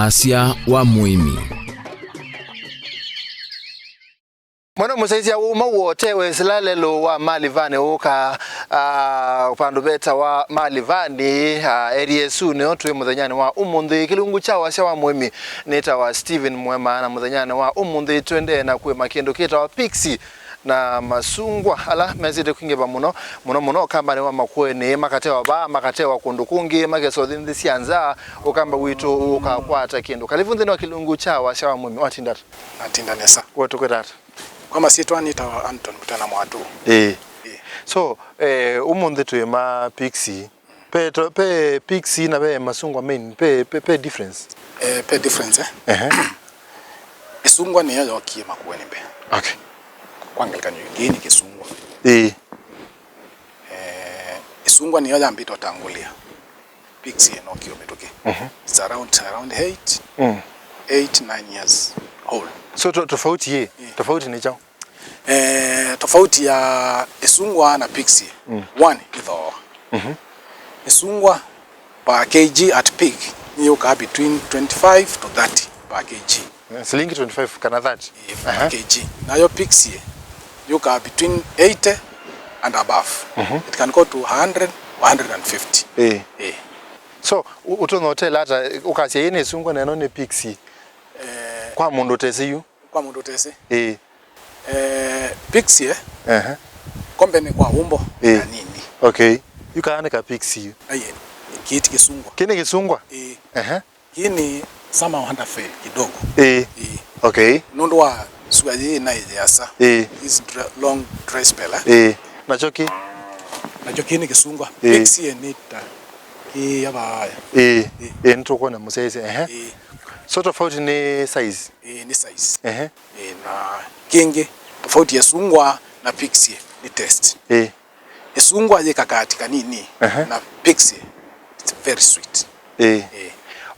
Wasya wa Muimi. Mwana musaizia wote wesilale lo wa malivani uka upando beta wa malivani area sune otu muthanyani wa umundi kilungu cha Wasya wa Muimi neta wa Steven Mwema na muthanyani wa umundi twende na kwe makendo kita wa Pixie na Masungwa ala mezide kwingeba muno kamba ni wa makweni makatewa kundukungi mageso thindi sianza ukamba witu ukakwata kindu kalivunthi no kilungu cha Wasya wa Muimi watindata nesa watu kwetata kama sitwa nita Anton mutana mwatu so umundi twema Pixie pe Pixie na be Masungwa main pe difference pe difference Isungwa ni yayo kie makweni be okay kwangeleka nyingine Kisungwa Isungwa ni yayo ambito tangulia Pixie no kiometoke it's around 8 9 years old. So tofauti tofauti ni chao tofauti ya Isungwa na Pixie one idho Isungwa per kg at peak yuka between 25 to 30 per kg silingi 25 kana 30 per kg na yo Pixie yuka between 80 and above it can go to 100 150 so utono hotel hata ukasi yene Isungwa na none Pixie kwa mundu tese yu kwa mundu tese Pixie company kwa umbo na nini okay yukaane ka Pixie aye kiti Kisungwa kini Kisungwa kini sama wanda fail kidogo okay nundu wa sugaje na yasa is long dry spell nachoki ni Kisungwa Pixie nita yaba ntoko na musese so tofauti ni size ni size na kingi tofauti ya Isungwa na Pixie ni test Isungwa je kakatika nini na Pixie it's very sweet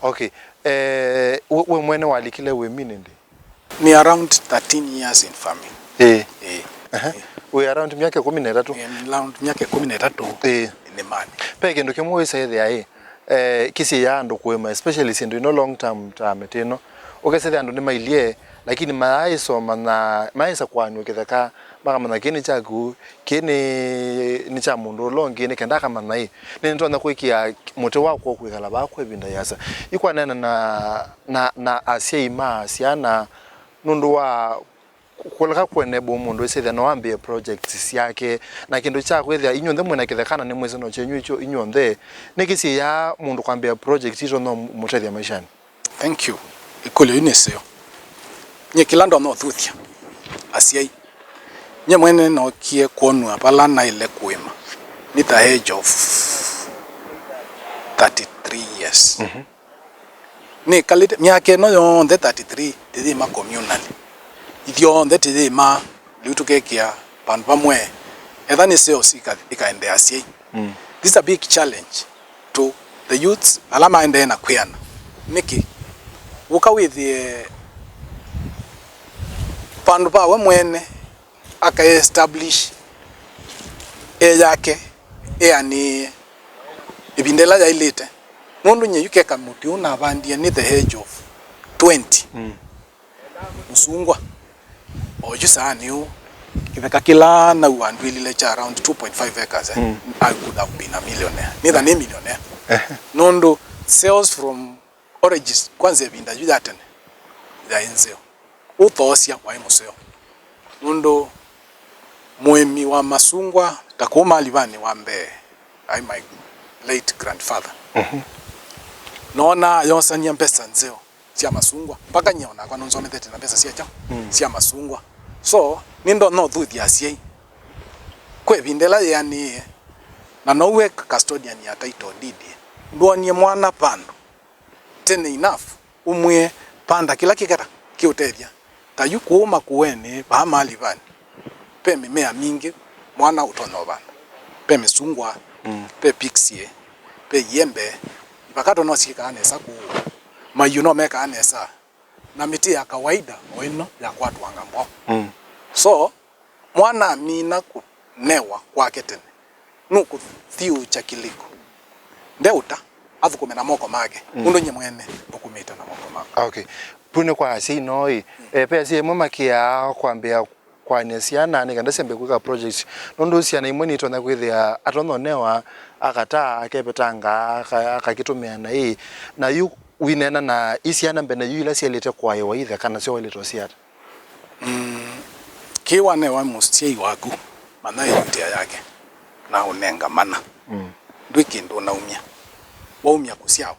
okay we mwene walikile we minende ni around 13 years in farming we around miaka 13 around miaka 13 ni mani peke ndo kemwe sayede yae kisi ya ndo kwema especially sindu no long term tameteno okese ando ni mailie lakini maiso mana maisa kwanu kithaka maka mana kini chaku kini ni cha mundu longi ni kenda kama nai ni ntona kwikia muti wako kwikala bakwe binda yasa ikwana na Asya ima Asya nundu wa kulaka kwene bo mundu ese no ambie projects yake na kindu cha kwethia inyonde mwena kithekana ni mwezi no chenyu icho inyonde nikisi ya mundu kwambia project izo no mutethia maishani. Thank you ikole ineseo nye kilando no thuthia Asya nye mwene no kie kwonu apala na ile kwema ni the age of 33 years ni kalite miake no yonde 33 dedi ma communally idio ndete ma lutukekia pandu pamwe ethani seo sika ikaende Asya this is a big challenge to the youths alama ende na kwiana niki uka with the pandu pa we mwene aka establish yake ani ibindela ya ilete mundu nye yuke kamuti una bandie ni the age of 20 Musungwa ojusani kiveka kila na uandwili cha around 2.5 acres I could have been a millionaire neither a millionaire nondo sales from oranges kwanza binda judatan ya enzeo uthosya kwa imoseo nondo Muimi wa Masungwa takoma alivani wambe my late grandfather nona yonsania pesa nzeo sia Masungwa paka nyona kwa nonzone tete na pesa sia cha sia Masungwa so nindo no thuthi Asya kwe bindela yani na nowe custodian ya title deed ndonie mwana pando tene enough umwe panda kila kikata kiutethia tayukuuma kuwene ba mali bani pe mimea mingi mwana utono bana pe Misungwa pe Pixie pe yembe bakato no sikane saku mayuno meka anesa na miti ya kawaida weno ya kwatu wangambo so mwana mina kunewa kwake tene nuku thiu cha kiliko ndeuta athukume na moko make undu nye mwene ukumita na moko make Okay. Pune kwa si noi pe si mama kia kwambia kwa nesiana ni kanda sembe kuka project nondo siana imweni tona kwithia atono newa akata akepetanga akakitumia na hii na yu winena na isiana mbene yu ila sielete kwa yewa ithe kana sio ile tosiata kiwa ne wa mustiei waku mana yutia yake na unenga mana ndwiki ndo naumia waumia kusiao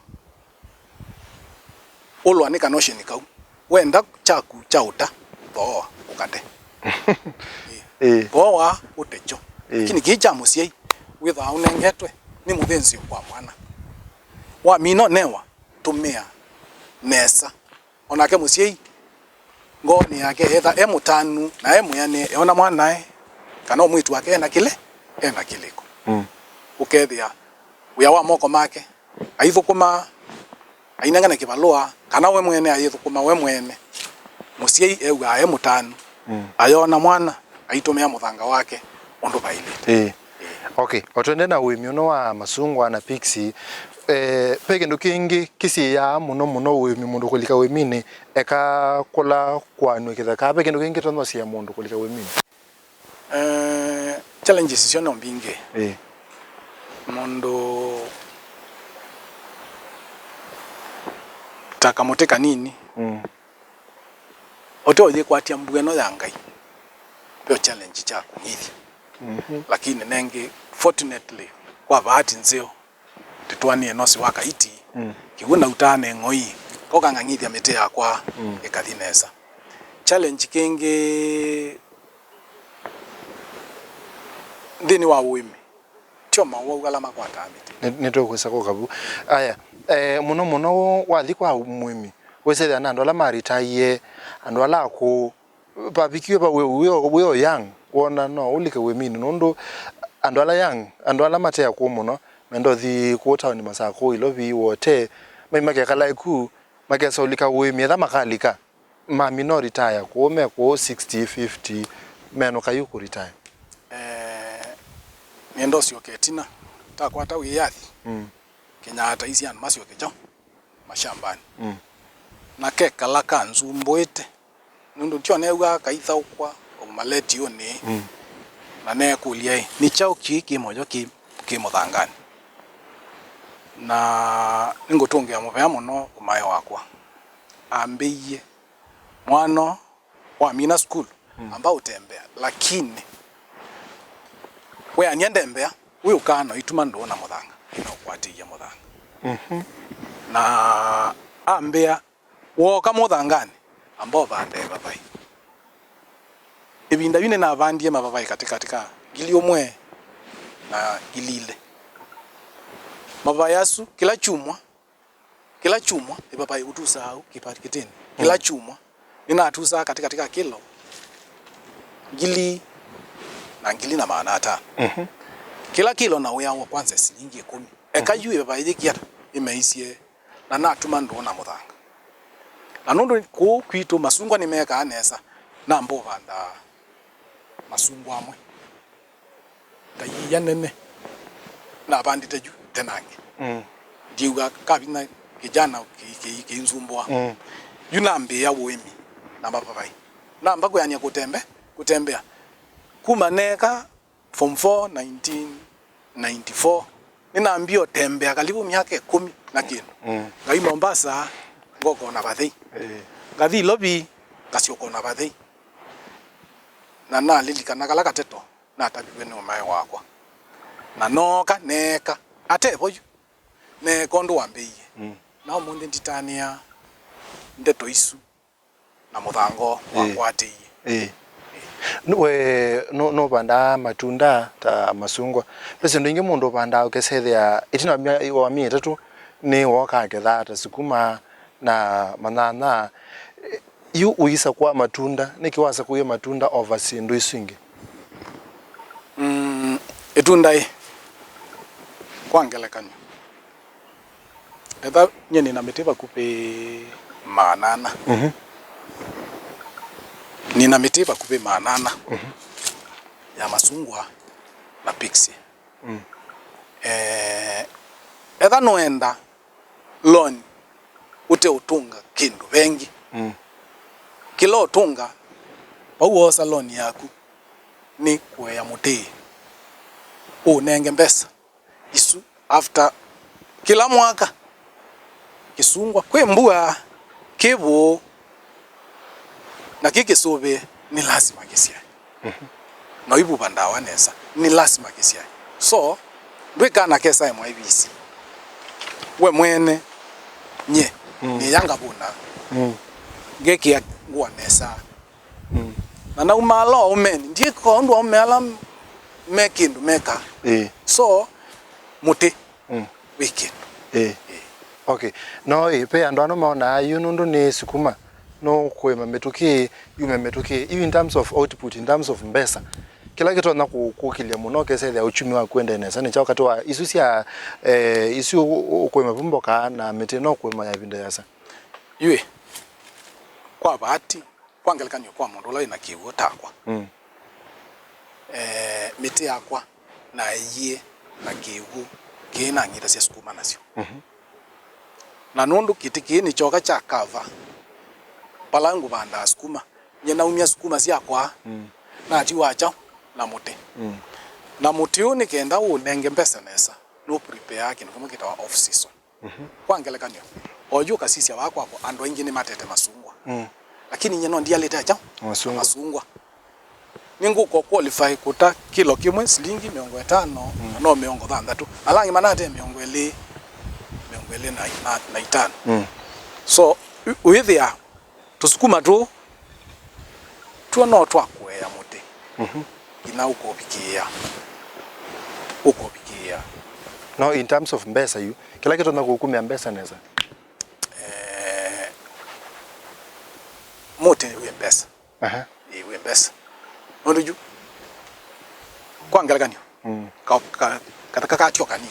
olwa ni kanoshe nikau wenda chaku chauta boa ukate boa utecho lakini kicha musiei witha unengetwe ni muthenzi kwa mwana wa mino newa tumia nesa onake musiei ngoni yake etha emutanu na emuyane ona mwanae kana omwitu wake ena kiliko ukethia uya wa moko make aithukuma ainangana kibalua kana we mwene aithukuma we mwene musiei euga emutanu ayona mwana aitumia muthanga wake ondo baile okay otwende na Uimi no wa Masungwa na Pixie peke ndo kingi kisi ya muno Uimi mundu kulika Uimini eka kola kwanu kithaka peke ndo kingi tonwa sia mundu kulika Uimini challenges sio mbinge mundu takamoteka nini otoje kwatia mbweno ya ngai pio challenge chako hivi lakini nengi fortunately kwa bahati nzio titwanie nosi wakaiti kiguna utane ngoi koka ngangithia mete yakwa ikathinesa challenge kingi ndini wa Uimi choma wogala makwata mete nitokwesa ko kabu aya muno wathi kwa Muimi wese ana ndo la maritaye ando ala ko babikio ba we young wona no ulike Uimini nondo ando ala young ando ala mate ko muno mendo thi ko town masako ilobi wote maimake kala ku make so ulika Uimi tha makalika ma minority ko me ko 60 50 meno kayu ku retire nendo sio ketina takwata wiyathi Kenya hata hizi an masio kecho mashambani na ke kala kanzu mboete nundu tio neuga kaitha ukwa omaleti one na ne kulia ni chao kiki mojo ki muthangani na ningotungia muvea muno kumae wakwa ambiye mwana wa mina school ambao utembea lakini we aniendembea huyo kana ituma ndo na muthanga ina kwatia muthanga na ambia woka muthangani ambao bande babai ibinda bine na bandie mababai katika gilio mwe na gilile mabayasu kila chumwa ibabai utusa au kipati kiteni kila chumwa nina atusa katika kilo gili na maana hata kila kilo na uya wa kwanza shilingi 10 ekayu ibabai kiata imeisie na natuma ndo na muthanga na nondo ko kwito Masungwa ni meka anesa na mbo banda Masungwa amwe tayiya nene na bandite ju tenange diuga kabina kijana kinzumbwa yunambe ya Uimi na babai na mbako yani kutembea kumaneka form 4 1994 ninaambio tembea karibu miaka 10 na kinu ngai Mombasa ngoko na bathei ngathi lobi kasioko na bathei na lilikana kala kateto na tabiwe ni umae wakwa na noka neka ate boyu ne kondo wambeiye na omunde nditania ndeto isu na muthango wakwa ateiye no banda matunda ta Masungwa pese ndo inge mundu banda ukesethia itina wa mi 3 ni woka ketha ta sukuma na manana yu uisa kwa matunda nikiwasa kuye matunda oversee ndo isingi etunda kwangelekanyo etha nyeni na mitiba kupe manana nina mitiba kupe manana ya Masungwa na Pixie etha noenda loan ute utunga kindu vengi kila utunga pauo saloni yaku ni kuya muti unenge mbesa isu after kila mwaka kisungwa kwe mbua kibu na kikisubi ni lazima kisia na ibu bandawa nesa ni lazima kisia so ndwikana kesa mwa ibisi we mwene nye ni yanga buna ngeki ngwa nesa na umalo umeni ndiko ndo umela mekindu meka so muti weekend okay no pe ando ano maona yunundu ni sukuma no kwema metuki yume metuki even in terms of output in terms of mbesa kila kitu na kukilia muno kese ya uchumi wa kwenda nesa ni wakati wa isusia isu kwema vumboka na meteno kwema ya binda yasa yue kwa bahati kwangelekanyo kwa mundu la ina kiwo takwa miti yakwa na yie na kiwu kina ngita cia sukuma nacio na nundu kitiki ni choka cha kava palangu banda sukuma nyena umia sukuma ciakwa na ati wacha na muti na muti uni kenda unenge mbesa nesa no prepare kinu kama kita off season kwangelekanyo ojuka sisi wako hapo ando ingi ni matete masungwa lakini nyeno ndia leta cha masungwa ningu ko qualify kuta kilo kimwe shilingi 50 no 60 alangi manate 20 na itano so withia tusukuma tu no twakwea muti ina ukopikia no in terms of mbesa you kila kitu na kukumia mbesa neza muti we mbesa we mbesa ndoju kwangalaganyo kataka katioka ni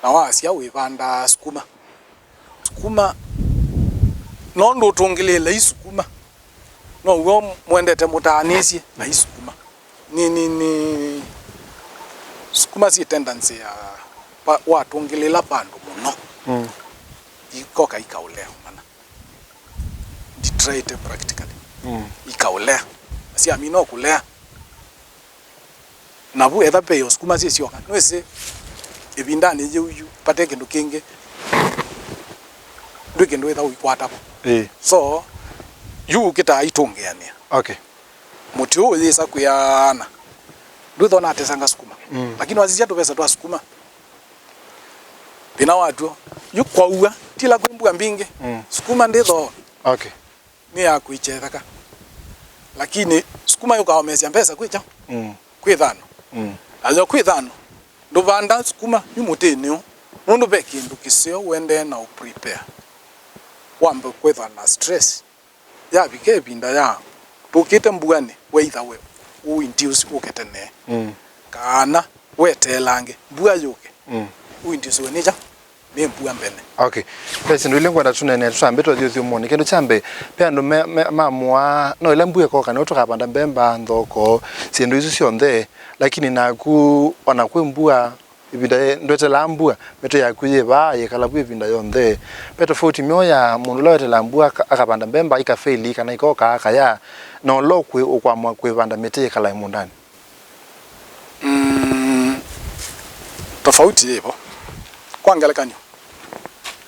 na Wasya we banda sukuma no ndo tungilele isukuma no wo mwendete mutanisie na isukuma ni sukuma si tendency ya watu ngilela pandu muno ikoka ikaulea mana detrite practically ikaulea si amino kulea na bu etha pe sukuma si sioka no ese ebindani je uyu pate kindu kinge ndwike etha uikwata so yu kita itungeania okay muti uyu yesa kuyana ndutho na atesanga sukuma lakini wazija tu pesa tu sukuma bina watu yu kwa uwa tila kwimbuga mbinge sukuma nditho okay ni ya kuichethaka lakini sukuma yuka omesia pesa kwicha kwithano azo kwithano nduvanda sukuma yumutini mundu bekindu kisio wende na prepare wambe kwetha na stress ya bike binda ya tukite mbugani weitha we induce uketene kana wetelange mbuga yuke induce wenija ni mbuga mbene okay pesa ndo lengwa ndatunene tusambe to thio moni kendo chambe pe ando mamwa no ile mbuga ko kana utukapanda mbemba ndoko sindu isu cionthe lakini naku ona kwe mbuga ibinda ndote lambua meto yakuye ba yekala bwe ibinda yonthe peto 40 mioya mundu lawete lambua akapanda mbemba ikafeli kana ikoka akaya no lokwe okwamwa kwebanda mete kala imundani tofauti hivyo kwangelekanyo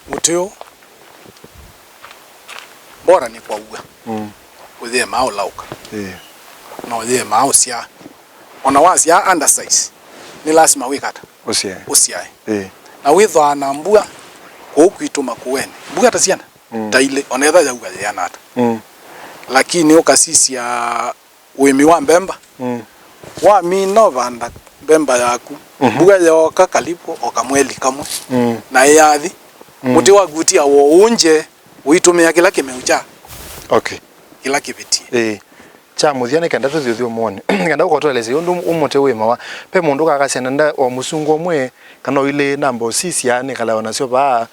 muteo bora ni kwa uga uthie mao lauka no uthie mao sia ona Wasya undersize ni lazima wikata usiae na witho na mbua kukwituma kuwene mbua tasiana taile onetha ya uga yana ata lakini ukasisia Uimi wa mbemba wa mino vanda mbemba yaku mbua yoka kalipo okamweli kamwe na yathi muti wa gutia wo unje uitumia kila kimeucha okay kila kibiti cha muthiane kanda tuthio muone kanda ukotoleze undu umute wima pe mundu kakasena nda o Musungwa mwe kana ile nambo sisiane kala onacio ba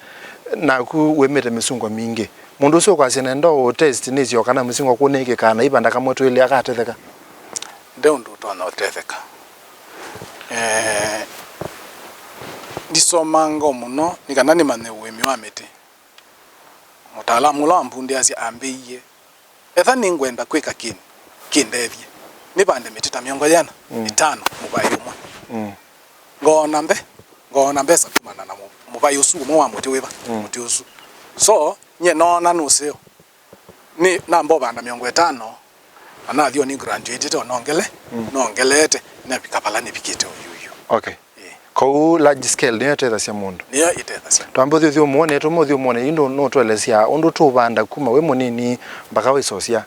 na ku wemete Musungwa mingi mundu ucio kwasena ndo test nicio kana Musungwa kuneke kana ibanda kamoto ile akatetheka ndio ndo tona otetheka ndisomango muno nikana ni mane Uimi wa mete mutaalamu lo ambundi asia ambiye etha ningwenda kwika kindethie ni bande mitita miongo yana itano mubai umwe ngona mbesa kumana na mubai usu mo wa muti wiba muti usu so nye nona nuseo ni nambo banda miongo itano ana thio ni graduate to nongelete na pikapala ni pikete uyu okay ko large scale ni yete cia mundu ni yete cia twambo thio muone tumo thio muone indo no twelesia undu tubanda kuma we munini mpaka we socia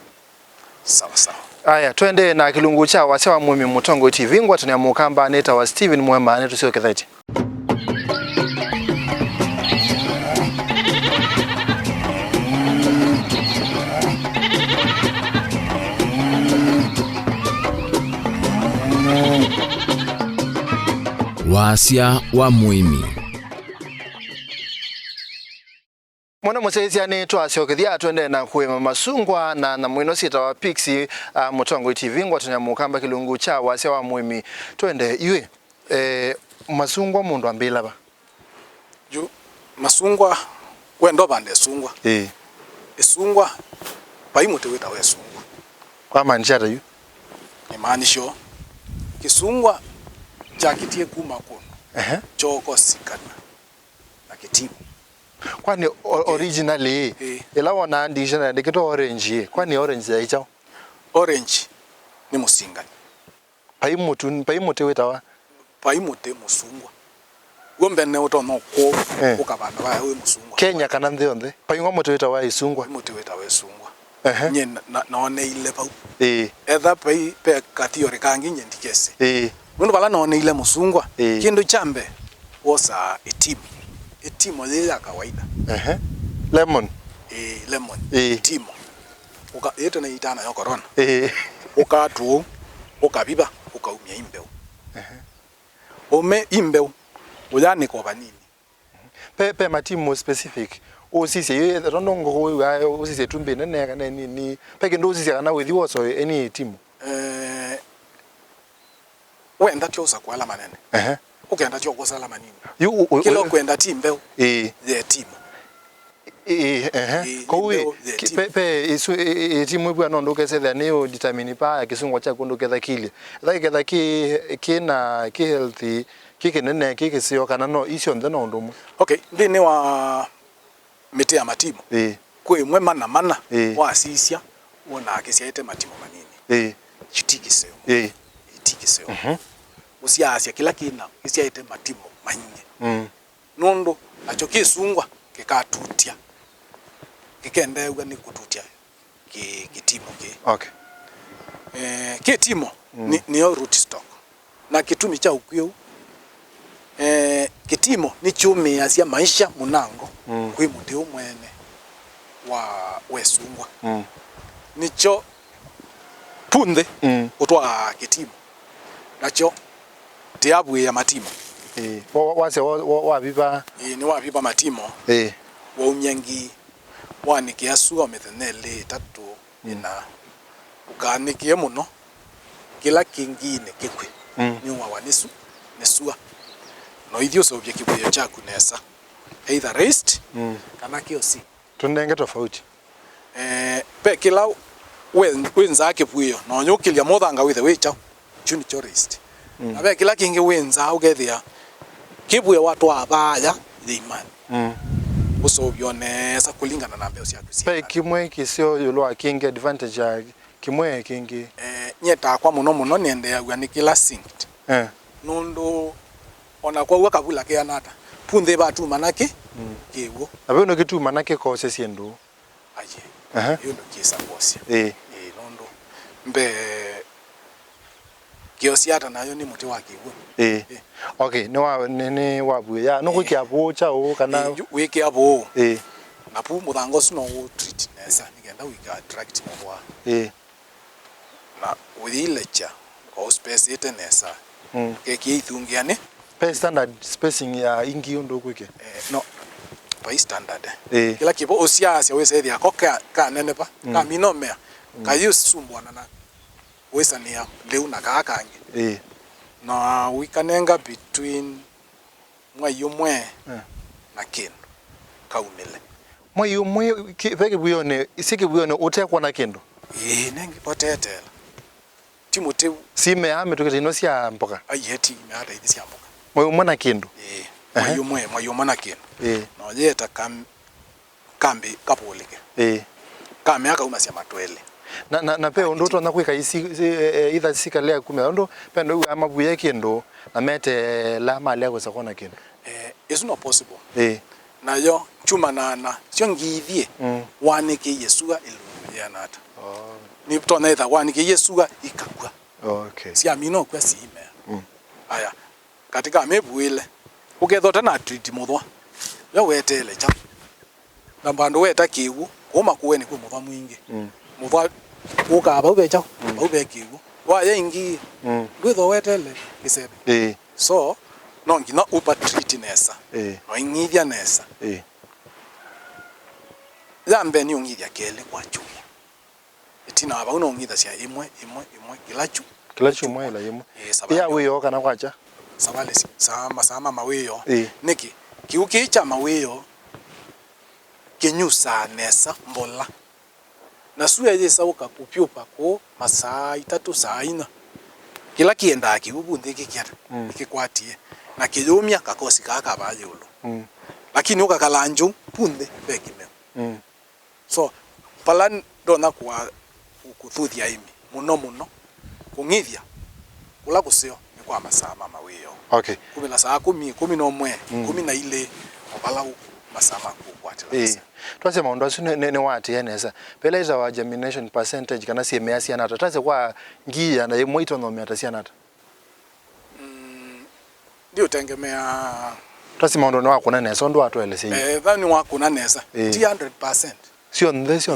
sawa. Aya twende na kilungu cha Wasya wa Muimi Mutongo TV ngwa tuna mukamba neta wa Steven Mwema netu sio kethaiti. Wasya wa Muimi. Mwana musezi ni twasiokethia twende na kuema Masungwa na mwino sita wa Pixi Mutongo TV ngwa tuna mukamba kilungu cha Wasya wa Muimi twende iwe Masungwa mundu ambila ba ju Masungwa wendo bande sungwa esungwa pai muti wita we sungwa kwa manjata yu ni maanisho kisungwa chakitie kuma kono choko sikana na kitibu kwani originally ila wana andisha na dikito orange kwani orange ya ichao orange ni musingani pai muti witawa pai muti musungwa gombe ne utono ko ukabana ba we musungwa Kenya kana nthionde pai ngo muti witawa isungwa muti witawa isungwa nye na one ile pau etha pai pe katiore kangi nyendikese mundu bala no one ile musungwa kindu chambe wosa etimo ile ya kawaida lemon lemon etimo yeto na itana yo corona ukatu ukabiba ukaumia imbeu ome imbeu uyani kwa banini pe matimo specific osisi ye rondongo ko osisi tumbe nene kana ni pe kendo osisi kana with you so any team wenda tiosa kwa la manene ukenda tio kwa la manini kilo kwenda timbe the team kowe pe isu timu bwa nondo kese neo determine pa kisungwa cha kondo ketha kile ketha kina healthy nene sio kana no isio ndeno ndomo okay ndini wa mete ya matimo kwe mwema na mana wa asisia wona akisiaite matimo manini chitikiseo itikiseo usiasia kila kina kisiaite matimo manyingi nondo acho kisungwa kikatutia kikende uga ni kututia kitimo okay kitimo ni root stock na kitumi cha ukweu kitimo ni chumi asia maisha munango kwi muti umwene wa wesungwa nicho punde utwa kitimo nacho tiabu ya matimo wase wa biba ni wa biba matimo wa unyangi wani kiasu omethenele tatu ina ukanikie muno kila kingine kikwe ni wa wanisu nesua no ithio sobye kibuyo chaku nesa either raised kana kiosi tunenge tofauti pe kila wenza kibuyo no nyukilia mothanga with the way chao chuni cho raised na pe kila kingi wenza ugethia kibuyo watu abaya theimani usobyo nesa kulingana na mbeo cia kusia pe kimwe kisio yulo akingi advantage ya kimwe kingi nyeta kwa muno niende ya ni kila synced nondo ona kwa uwa kabula ke anata punde batu manake kewo abe no kitu manake ko sesiendo aje yo ndo kisa Wasya nondo mbe kiosiata nayo ni muti wa kiwo okay no nene wabu ya no kukia bocha o kana wiki abo na pu muthango sino wo treat nesa nigenda wika attract mwa na withilecha ko space ite nesa keki ithungiane pe standard spacing ya ingi ndo kwike no by standard kila kibo osiasia wese thia koka ka nene pa ka minomea ka yusumbwana na wesania leu na kakange na wikanenga between mwa yumwe na kinu kaumile Moi peke buyone isiki buyone utekwa na kindu. Nengi potetela. Timote Sime ame tukete no sia mboka. Ayeti me ada idi sia mboka. Moi mwana kindu. Moi mwana kindu. No yeta kambi kapolike. Kame aka uma sia matwele. Na pe ndoto na kwika isi either sika lea kume ndo pe ndo amabuye kindu na mete la mali yako sakona kindu. It's not possible. Na yo chuma na sio ngithie wanike Yesuga ilu ya nata. Ni tona either wanike Yesuga ikakwa. Okay. Si amino kwa si ime. Aya. Katika mebuile ukethota na treat muthwa. Yo wetele cha. Na bandu weta kiwu kuma kuwe ni ku muthwa mwingi. Muthwa ukaba ubecha ube kiwu. Wa yengi. Gwitho wetele kisebe. So no ngina upa treat nesa. No ingithia nesa. Zambe ni ungithia kele kwa chu. Itina aba uno ngitha cia imwe kilachu mwe la imwe. Ya wiyo kana kwacha. Sabale sama mawiyo. Niki kiuki cha mawiyo kinyusa nesa mbola. Na suya yesa uka kupyupa ko masaa 3 saa 4. Kila kienda kibubundi kikiata. Kikwatie. Na kiyumya kakosi kaka bayolo. Lakini ukakalanju punde bekime. So palan dona kwa kuthuthia imi muno kungithia kula kusio ni kwa masaa mawiyo. Okay. 10 saa 10 11 12 obala masaa makukwatela. Twasema ndo asu ne wati yenesa pele za wa germination percentage kana CMA sia nata tase kwa ngia na yemo itono meta sia nata. Ndio tengemea twasema ndo wako na nesa ndo atwele sei. Thani wako na nesa 100%. Sion this.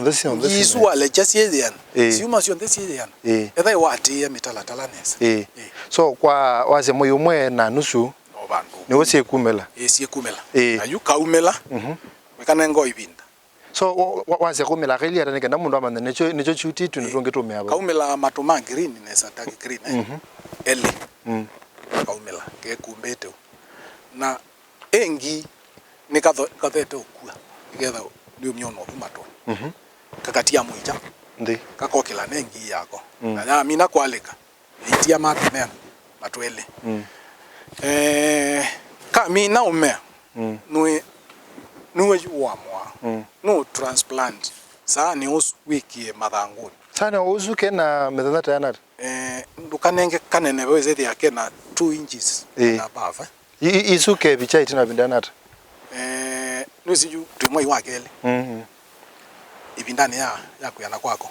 Yesu ale just yedian. Siuma sion this yedian. Etha wati ya mitala nesa. So kwa wase moyo mwe na nusu obandu. Ni wose kumela. Sie kumela. Na yuka umela. Wekana ngo ibinda. So wase kumela kali ata nenda mundu amane necho chuti tunitonge to meaba. Kaumela matuma green nesa taki green. Ele. Kaumela ke kumbete. Na engi nikatete okua. Together ndio miono kumato. Kakatia muija. Ndi. Kakokela nengi yako. Na mina kwaleka. Itia matu nena matwele. Mina umea. Nuwe uamwa. No transplant. Saa ni usu wiki madhanguni. Sana usu kena medhanata yanata. Ndukanenge kanene wezedi yake na 2 inches na above. Isuke bichai tina bindanata. Nusiju tumoi wakele. Ibindani ya kuyana kwako.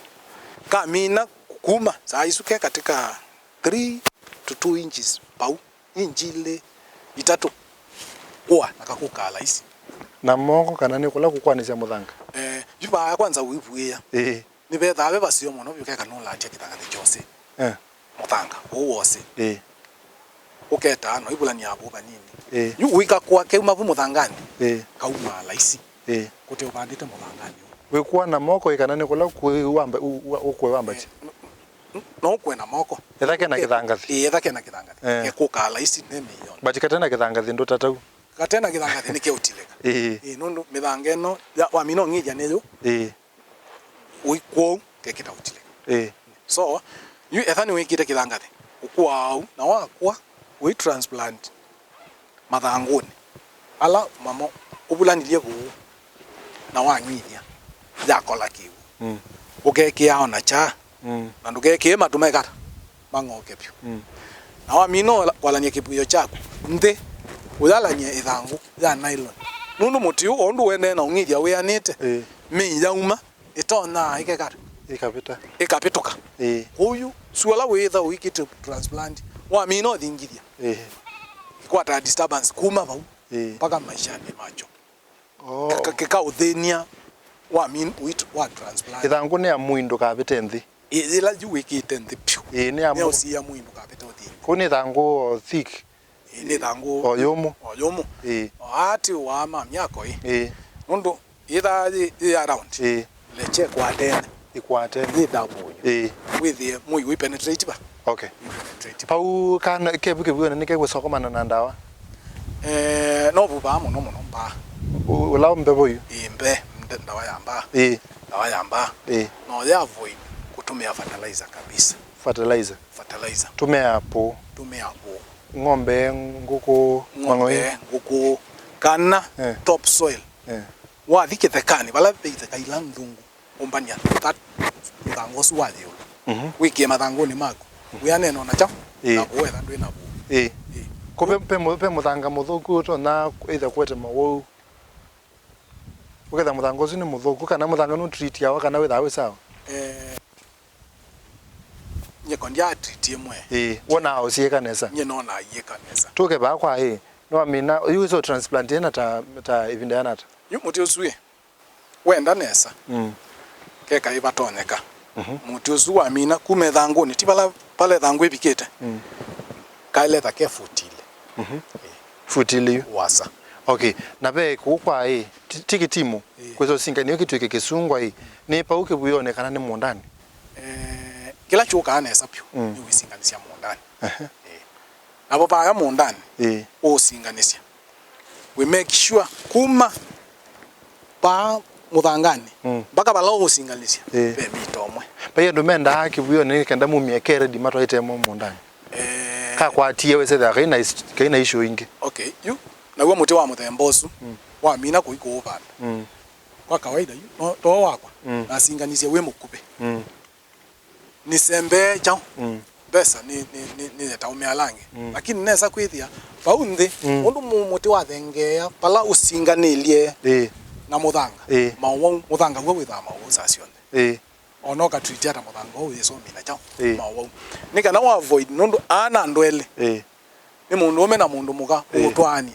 Mina kuma saa isuke katika 3 to 2 inches pau injile 3 kwa nakakukala isi. Na mongo kana ni kula kukwanisa muthanga. Juba kwanza uibuia. Ni betha beba sio mono byukeka no la check kitanga chose. Muthanga wose. Uketa no ibula ni abo banini. Yu wika kwa ke umavu muthangani. Kauma la isi. Kote ubandite muthangani. Wekuwa na moko ikana ni kula kuwamba ukwe chi. No kwe na moko. Ethake na kithangathi. Ethake na kithangathi. Ke kukala isi ne milioni. Batikatena kithangathi ndo tatau. Katena kithangathi ni ke utileka. Nundu mithangeno wa mino ngija neyo. Uikwo ke kita utileka. So you ethani wikite kithangathi. Ukwao na wakwa we transplant mathanguni. Ala mamo ubulanilie bu na wanyithia yakola kiwu. Ugekia ona cha. Na ndugekie matumeka mangoke pyo. Na wa mino kwalanye kibuyo chako. Nde udalanye ithangu ya nylon. Nundu muti ondu wene na ungithia we anite. Mi yauma itona ikekata. Ikapituka. Huyu suala wetha wikite transplant wa mino thingithia. Kwata disturbance kuma bau. Paka maisha ni macho. Kaka uthenia wa min wa transplant. Ithangu ni amuindo kabite nthi. Ila ju wikite nthi pyo. Ni amu. Yo si amuindo kabite uthi. Kuni thangu thick. Ni thangu oyomu. Ati wa mamyako Nundu ida around. Leche kwa tena. Ikwate. Ni damu. With the we penetrate ba. Okay. Pau kana kebuke na nike gwesokomana na ndawa. No buba muno ba. Ula mbebo yu. Imbe ndawa yamba eh ndawa yamba no ya avoid kutumia fertilizer kabisa fertilizer tumia hapo ng'ombe nguku kana topsoil wa thikithekani bala beitheka ndungu umbania that mutango suwaje wiki mathangoni mako wiane no na cha na kuwetha ndwina bu ko pe muthanga muthuku to na either kwete mawo uketha muthango ucio ni muthuku kana muthanga no treat yawa kana witha we sawa nye kondia treat imwe wona usieka nesa nye no na yeka nesa tuke ba kwa no amina uso transplant ina ta ivinda yanata muti usue wenda nesa keka ibatoneka muti usu amina kume thangoni ti pale thangu ibikite kaile ta ke futile futile wasa okay na be kukwa tikitimu kwezo singani kitu Kisungwa ni pauke buyone kana ni mondani kila chuka anesa pyo ni wisinganisia mondani nabo baya mondani o singanisia we make sure kuma pa muthangani baka bala o singanisia be mitomwe baye ndo menda haki buyone kenda mumiekere di mato itemo mondani ka kwatie we setha kaina issue ingi okay you na wewe muti wa muthembosu wa mina kuiko upanda kwa kawaida you to wakwa na singanisia we mukube ni sembe chao pesa ni taumia langi lakini nesa kwithia paundi undu muti wa thengea pala usinganilie na muthanga mawo muthanga gwo witha mawo sacionde onoka treat ata muthanga wo yeso mina chao mawo nika wa avoid nundu ana ndwele ni mundu ome na mundu muga utwani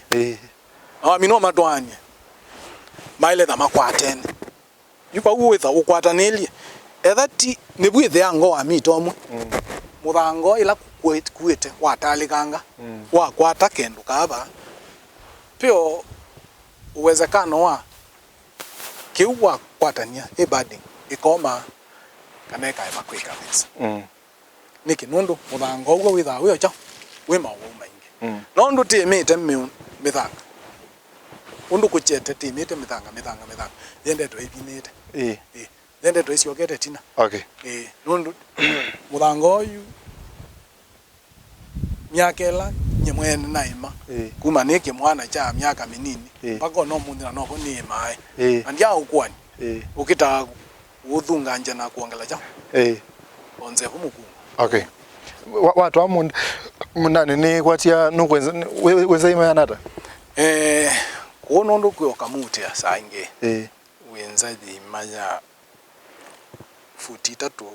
mino matwani maile da makwatene yupa uwitha ukwatanili ethati ni bwithe yango wa mitomwe muthango ila kuite watalikanga wa kwata kendo kaba pio uwezekano wa kiwa kwatania budding ikoma kana kai makwika kabisa niki nundu muthango ugo witha uyo cha we mawo maingi nondo timite mithanga undu kuchete timite mithanga yende to ipinite yende to isiogete tina okay nundu muthango uyu miakela nyemwene naima kuma niki mwana cha miaka minini pako no mundira no ko ni mai andia ukwani ukita uthunga nje na kuongela cha onze humuku okay watu wa munani ni kwatia nukwenza wenza ima yanata kuono ndo kuyoka muti ya sainge wenza di manya futi tatu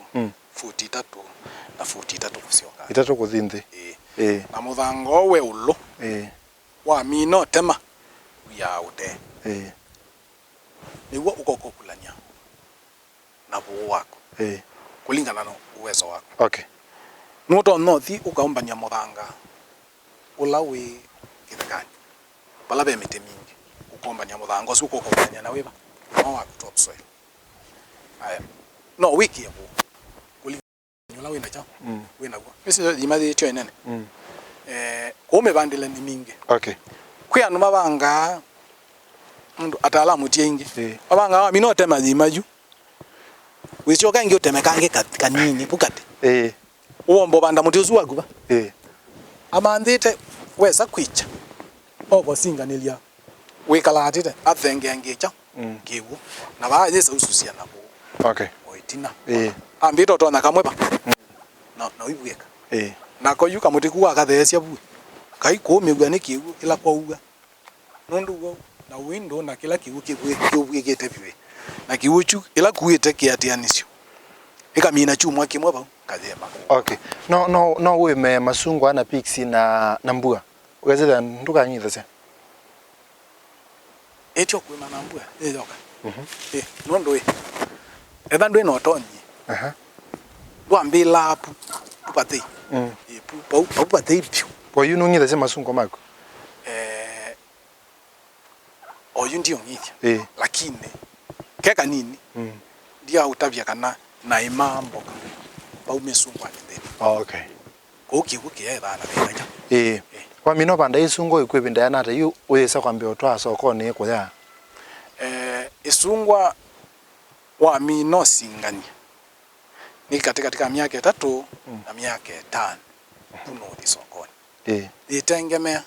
na futi tatu kusioka itatu kuthinde na muthango we ulo wa mino tema ya ute niwo ukokokulanya na buo wako kulingana na uwezo wako okay nuto nothi ukaumbania muthanga ulawi kithekani bala be mite mingi ukombania muthanga ucio ukokokulanya na wiba no wa topsoil aya no wiki yako kulingana wina cha wina go ese imathi tyo nene kume bandile ni mingi okay kwi mabanga ndo atalamu tiengi abanga wa minote mazimaju wichoka ingi utemekange kanini bukati uombo banda muti uzu waguba amandite wesa kwicha oko singanilia wikalatite athenge ngicha ngiwu na baje ususia nabo okay oitina ambito tona kamwepa na uibweka nako yuka muti kuwa kathesia bu kai kumigwa ni kiwu ila kwa uga nundu go na window na kila kiwu kigwegete biwe na kiwuchu ila kuite kiatianisio ikamina chumwa kimwe kazema okay no we me Masungwa na pixi na mbua ukazeda nduka nyitha se etyo kwema na mbua yoka nondo eba ndo ino tonyi wambila apu pupate pupate pyu kwa you nyitha se Masungwa mako oyu ndio ngithia lakini keka nini ndia utabia kana na imambo pau Masungwa ndeni okay kuki eba na benya kwa mino banda isungo ikwebinda yanata yu uyesa kwambia otwa sokoni kuya Isungwa wa mino singania ni katika miaka 3 na miaka 5 kuno sokoni itengemea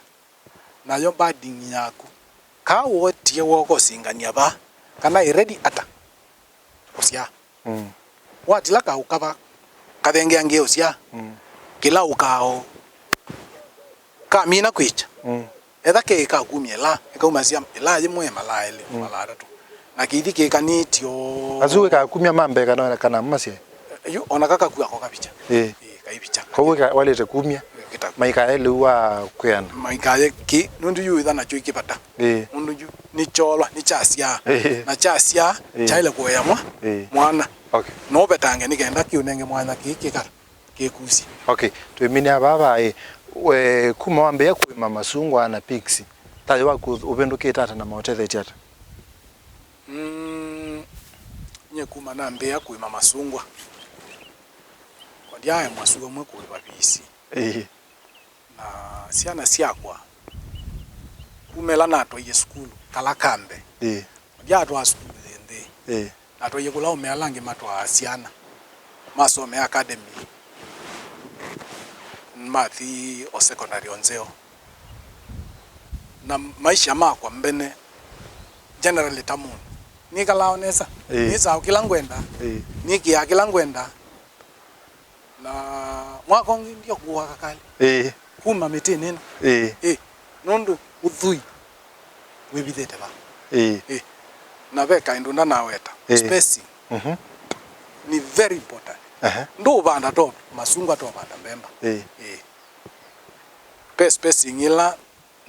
nayo bading yako ka wotie woko singania ba kana ready ata usia watila ka ukaba kadenge ange usia kila ukao ka mina kwicha etha ke ka kumiela ka umasia ela yemwe malaele malara tu na kithi ke kanitio azuwe ka kumia mambe kana masia yu onakaka kuya kwa picha kaipicha kwa walete kumia maika ele wa kuyana maika ki nundu yu ithana cyo ikipata nundu yu ni cholwa ni chasia na chasia chaile kuya mwana okay no betange ni kenda kiunenge mwana kikikara kikusi okay twimini ababa we kuma wambe ya kuima Masungwa na Pixi tayo waku ubenduke tata na maothe tata nye kuma na mbe ya kuima Masungwa kwa dia Masungwa mwe kuiba bisi na siana siakwa kumela nato ye skulu kala kambe dia to skulu ende na to ye kula umealange matwa asiana masome academy mathi o secondary onzeo na maisha makwa mbene generally tamun nikalaonesa nisa ukilangwenda niki akilangwenda na mwako ndio kuwa kakali kuma mete nena nondu uthui webithete ba na beka indunda naweta spacing ni very important ndo banda to Masungwa to banda mbemba spacing ila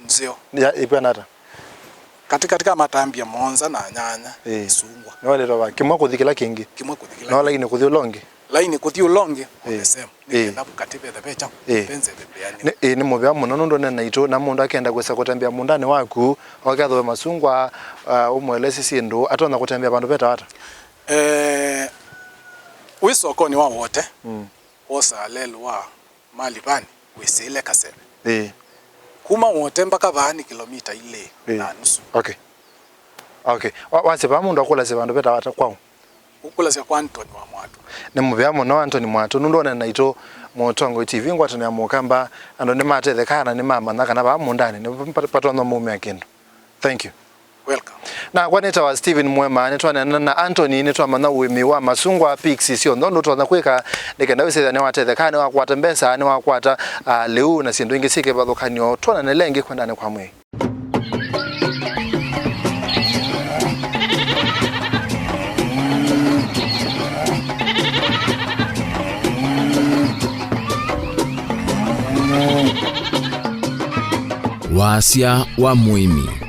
nzeo ya ipanata katika matambia monza na nyanya Isungwa no wale roba kimwa kuthikila kingi no lakini kuthi ulonge laini kuthi ulonge sema ni ndabu katibe the becha penze the yani ni mubya muno ndo nena ito na mundu akenda kwesa kutambia mundani waku wakatho Masungwa umwelesi sindu atona kutambia bandu beta wata wisokoni wa wote osa lelo wa malibani wesele kasebe kuma wote mpaka bani kilomita ile na nusu okay wase ba mundu akula se bandu beta wata kwao ukula se kwa Anthony wa Mwatu ne mubyamo no Anthony Mwatu nundona naito motongo TV ngwata ne mukamba ando ne mathe kana ne mama nakana ba mundani ne patona mume akendo thank you welcome na kwaneta wa Steven Mwema netwana na Anthony netwa na Uimi wa Masungwa Pixi sio ndo twana kweka ndekenda wese ne wathe kana wa kwata mbesa ne wa kwata leu na sindu ingisike badhokanyo twana ne lenge kwenda ne kwa mwe Wasya wa Muimi.